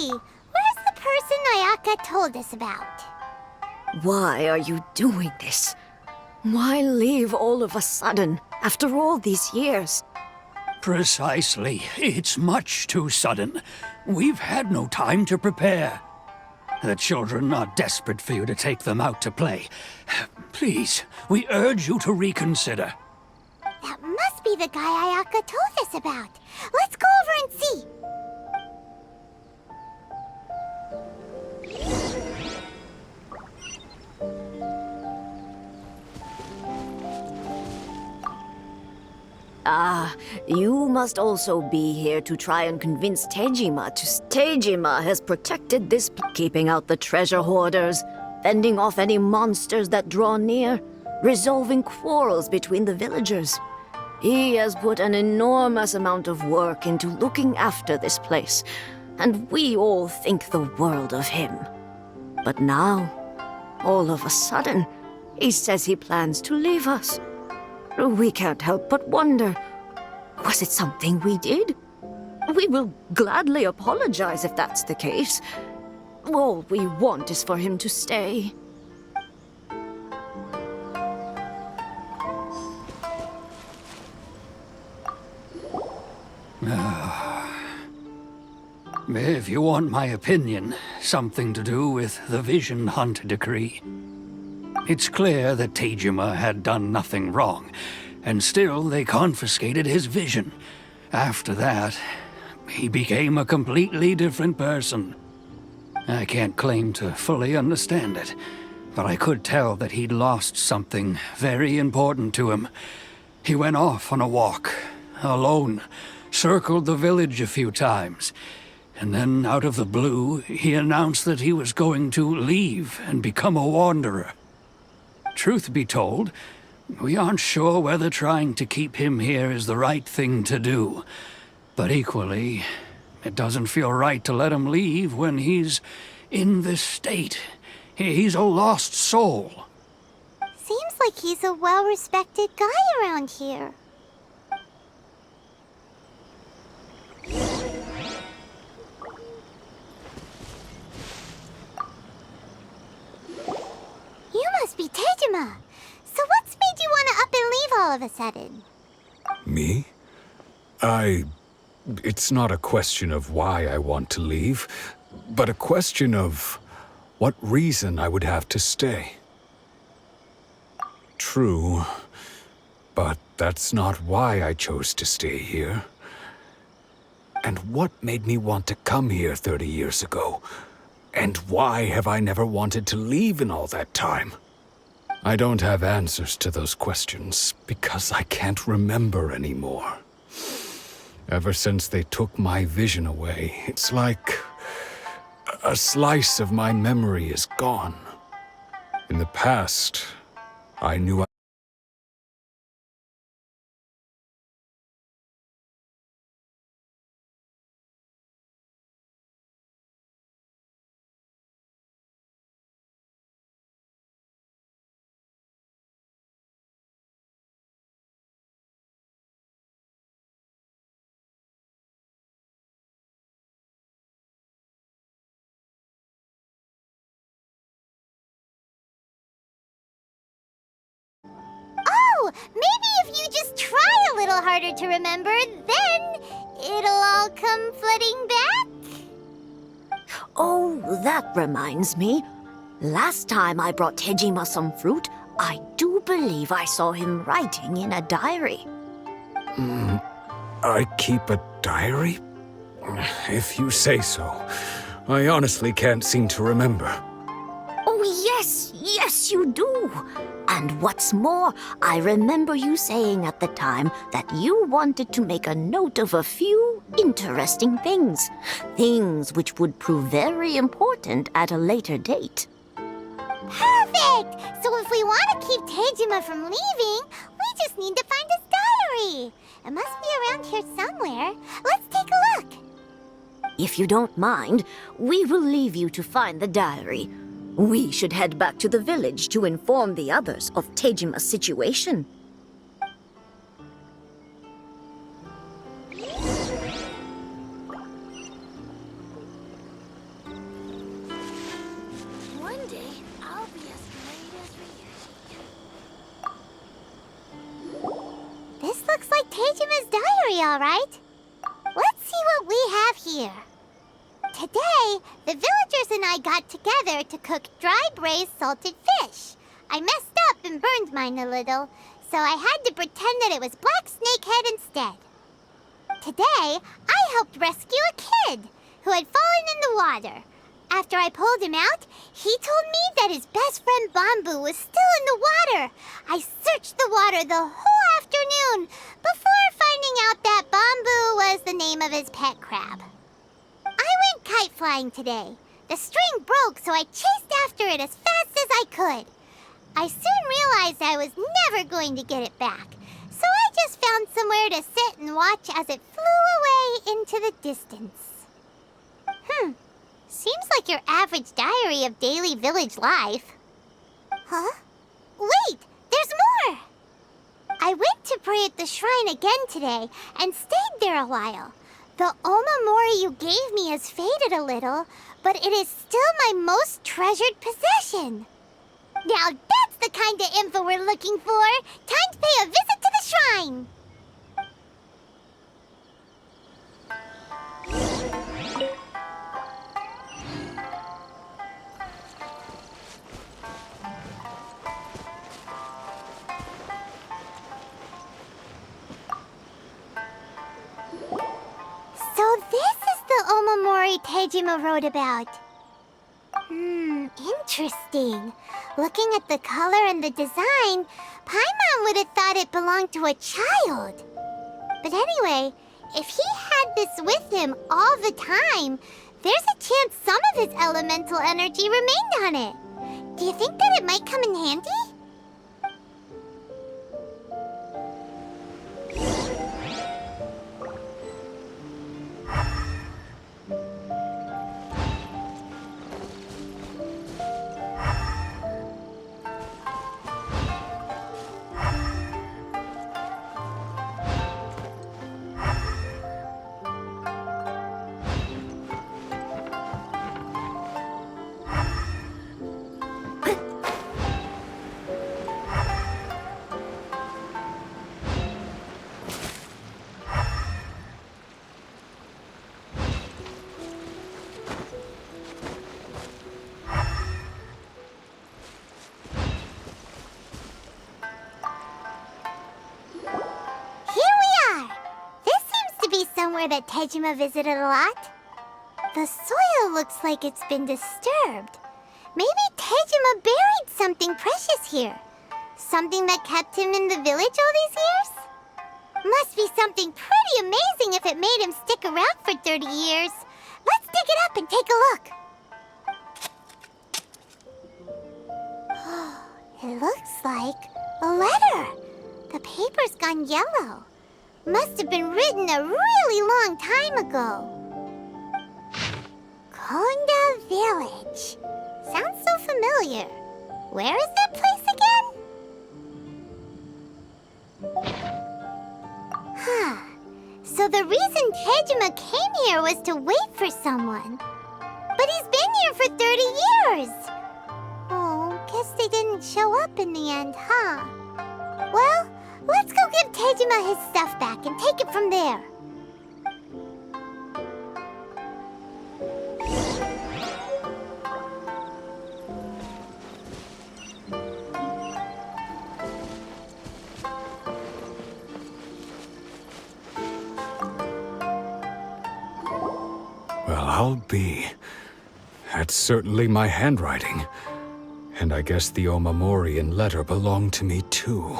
see. Where's the person Ayaka told us about? Why are you doing this? Why leave all of a sudden, after all these years? Precisely. It's much too sudden. We've had no time to prepare. The children are desperate for you to take them out to play. Please, we urge you to reconsider. That must be the guy Ayaka told us about. Let's go over and see. You must also be here to try and convince Tejima to... Tejima has protected this... keeping out the treasure hoarders, fending off any monsters that draw near, resolving quarrels between the villagers. He has put an enormous amount of work into looking after this place, and we all think the world of him. But now, all of a sudden, he says he plans to leave us. We can't help but wonder, was it something we did? We will gladly apologize if that's the case. All we want is for him to stay. If you want my opinion, something to do with the Vision Hunt decree. It's clear that Tejima had done nothing wrong, and still they confiscated his vision. After that, he became a completely different person. I can't claim to fully understand it, but I could tell that he'd lost something very important to him. He went off on a walk, alone, circled the village a few times, and then out of the blue, he announced that he was going to leave and become a wanderer. Truth be told, we aren't sure whether trying to keep him here is the right thing to do. But equally, it doesn't feel right to let him leave when he's in this state. He's a lost soul. Seems like he's a well-respected guy around here. You must be Tejima. So what's made you want to up and leave all of a sudden? Me? It's not a question of why I want to leave, but a question of what reason I would have to stay. True, but that's not why I chose to stay here. And what made me want to come here 30 years ago? And why have I never wanted to leave in all that time? I don't have answers to those questions because I can't remember anymore. Ever since they took my vision away, it's like a slice of my memory is gone. In the past, I knew Oh, maybe if you just try a little harder to remember, then it'll all come flooding back? Oh, that reminds me. Last time I brought Tejima some fruit, I do believe I saw him writing in a diary. I keep a diary? If you say so. I honestly can't seem to remember. Oh, yes, you do. And what's more, I remember you saying at the time that you wanted to make a note of a few interesting things. Things which would prove very important at a later date. Perfect! So if we want to keep Tejima from leaving, we just need to find his diary. It must be around here somewhere. Let's take a look. If you don't mind, we will leave you to find the diary. We should head back to the village to inform the others of Tejima's situation. Teijima's diary, all right. Let's see what we have here. Today, the villagers and I got together to cook dry braised salted fish. I messed up and burned mine a little, so I had to pretend that it was black snakehead instead. Today, I helped rescue a kid who had fallen in the water. After I pulled him out, he told me that his best friend Bamboo was still in the water. I searched the water the whole afternoon before finding out that Bamboo was the name of his pet crab. I went kite flying today. The string broke, so I chased after it as fast as I could. I soon realized I was never going to get it back, so I just found somewhere to sit and watch as it flew away into the distance. Seems like your average diary of daily village life. Huh? Wait, there's more! I went to pray at the shrine again today and stayed there a while. The Omamori you gave me has faded a little, but it is still my most treasured possession. Now that's the kind of info we're looking for. Time to pay a visit to the shrine. So this is the Omamori Teijima wrote about. Interesting. Looking at the color and the design, Paimon would have thought it belonged to a child. But anyway, if he had this with him all the time, there's a chance some of his elemental energy remained on it. Do you think that it might come in handy? Somewhere that Teijima visited a lot. The soil looks like it's been disturbed. Maybe Teijima buried something precious here. Something that kept him in the village all these years? Must be something pretty amazing if it made him stick around for 30 years. Let's dig it up and take a look. It looks like a letter. The paper's gone yellow. Must have been written a really long time ago. Konda Village. Sounds so familiar. Where is that place again? So the reason Teijima came here was to wait for someone. But he's been here for 30 years. Oh, guess they didn't show up in the end, huh? Well, let's go give Teijima his stuff back and take it from there. Well, I'll be. That's certainly my handwriting. And I guess the Omamorian letter belonged to me too.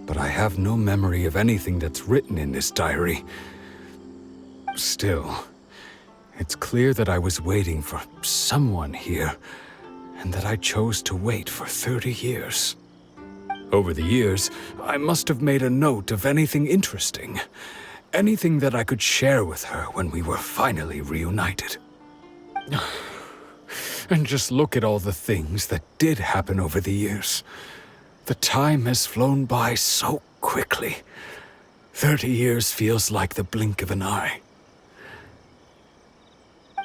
But I have no memory of anything that's written in this diary. Still, it's clear that I was waiting for someone here, and that I chose to wait for 30 years. Over the years, I must have made a note of anything interesting. Anything that I could share with her when we were finally reunited. And just look at all the things that did happen over the years. The time has flown by so quickly. 30 years feels like the blink of an eye.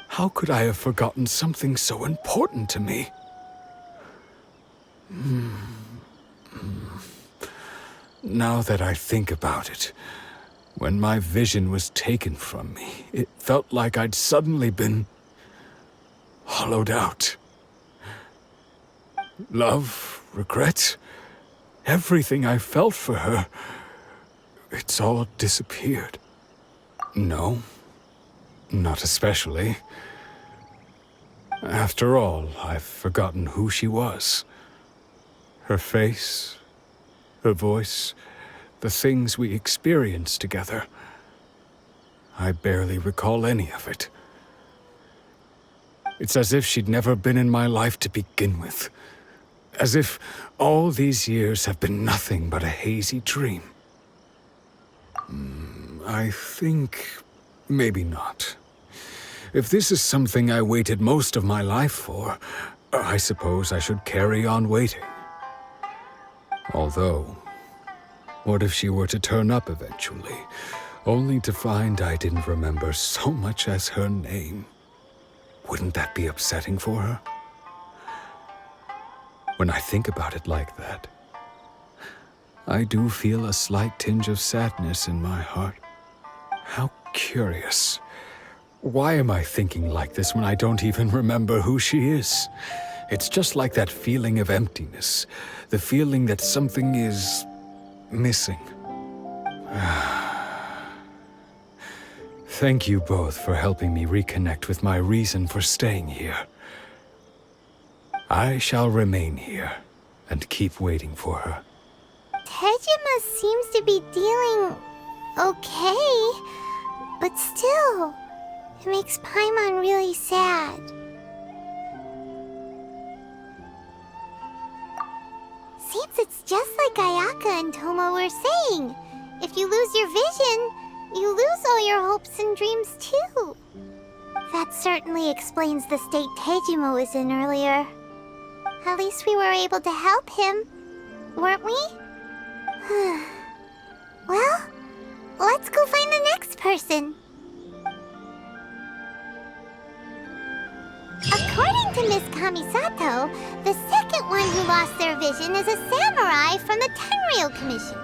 How could I have forgotten something so important to me? Now that I think about it, when my vision was taken from me, it felt like I'd suddenly been hollowed out. Love, regret, everything I felt for her, it's all disappeared. No, not especially. After all, I've forgotten who she was. Her face, her voice, the things we experienced together. I barely recall any of it. It's as if she'd never been in my life to begin with. As if all these years have been nothing but a hazy dream. I think maybe not. If this is something I waited most of my life for, I suppose I should carry on waiting. Although, what if she were to turn up eventually, only to find I didn't remember so much as her name? Wouldn't that be upsetting for her? When I think about it like that, I do feel a slight tinge of sadness in my heart. How curious. Why am I thinking like this when I don't even remember who she is? It's just like that feeling of emptiness, the feeling that something is missing. Thank you both for helping me reconnect with my reason for staying here. I shall remain here and keep waiting for her. Tejima seems to be dealing okay, but still, it makes Paimon really sad. Seems it's just like Ayaka and Tomo were saying. If you lose your vision, you lose all your hopes and dreams too. That certainly explains the state Tejima was in earlier. At least we were able to help him, weren't we? Well, let's go find the next person. According to Miss Kamisato, the second one who lost their vision is a samurai from the Tenryou Commission.